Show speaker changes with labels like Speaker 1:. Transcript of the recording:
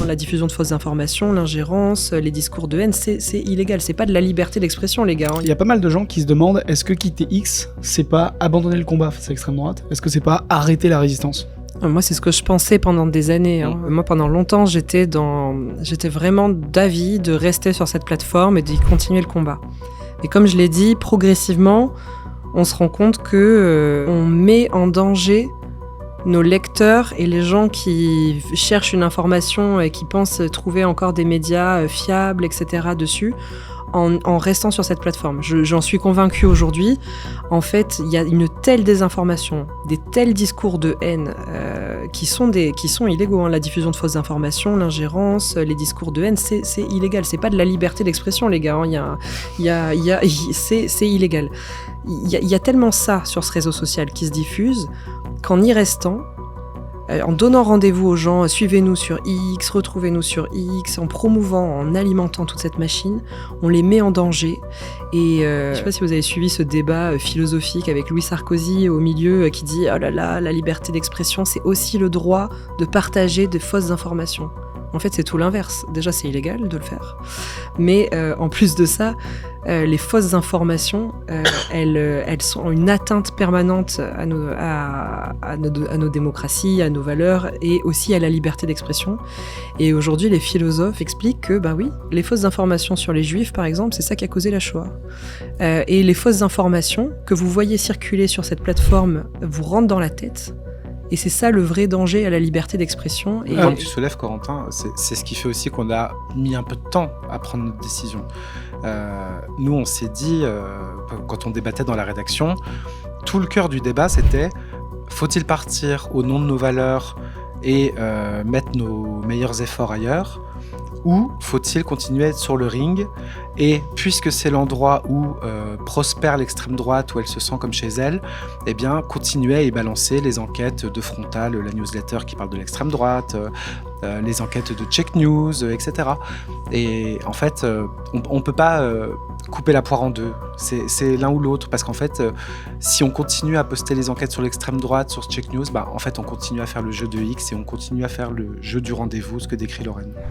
Speaker 1: La diffusion de fausses informations, l'ingérence, les discours de haine, c'est illégal. C'est pas de la liberté d'expression, les gars.
Speaker 2: Il y a pas mal de gens qui se demandent, est-ce que quitter X, c'est pas abandonner le combat face à l'extrême droite ? Est-ce que c'est pas arrêter la résistance ?
Speaker 1: Moi, c'est ce que je pensais pendant des années. Moi, pendant longtemps, j'étais vraiment d'avis de rester sur cette plateforme et d'y continuer le combat. Et comme je l'ai dit, progressivement, on se rend compte que on met en danger nos lecteurs et les gens qui cherchent une information et qui pensent trouver encore des médias fiables, etc. dessus, en restant sur cette plateforme. J'en suis convaincue aujourd'hui. En fait, il y a une telle désinformation, des tels discours de haine qui sont illégaux. La diffusion de fausses informations, l'ingérence, les discours de haine, c'est illégal. C'est pas de la liberté d'expression, les gars. C'est illégal. Il y a tellement ça sur ce réseau social qui se diffuse qu'en y restant, en donnant rendez-vous aux gens, suivez-nous sur X, retrouvez-nous sur X, en promouvant, en alimentant toute cette machine, on les met en danger. Et je ne sais pas si vous avez suivi ce débat philosophique avec Louis Sarkozy au milieu qui dit « Oh là là, la liberté d'expression, c'est aussi le droit de partager de fausses informations ». En fait, c'est tout l'inverse. Déjà, c'est illégal de le faire. Mais en plus de ça, les fausses informations, elles sont une atteinte permanente à nos démocraties, à nos valeurs et aussi à la liberté d'expression. Et aujourd'hui, les philosophes expliquent que, oui, les fausses informations sur les Juifs, par exemple, c'est ça qui a causé la Shoah. Et les fausses informations que vous voyez circuler sur cette plateforme vous rentrent dans la tête. Et c'est ça le vrai danger à la liberté d'expression. Et
Speaker 3: comme tu soulèves, Corentin, c'est ce qui fait aussi qu'on a mis un peu de temps à prendre notre décision. Nous, on s'est dit, quand on débattait dans la rédaction, tout le cœur du débat, c'était faut-il partir au nom de nos valeurs et mettre nos meilleurs efforts ailleurs, ou faut-il continuer à être sur le ring et puisque c'est l'endroit où prospère l'extrême droite, où elle se sent comme chez elle, eh bien continuer à y balancer les enquêtes de Frontal, la newsletter qui parle de l'extrême droite, les enquêtes de Check News, etc. Et en fait, on ne peut pas couper la poire en deux, c'est l'un ou l'autre, parce qu'en fait, si on continue à poster les enquêtes sur l'extrême droite, sur Check News, en fait on continue à faire le jeu de X et on continue à faire le jeu du rendez-vous, ce que décrit Lorraine.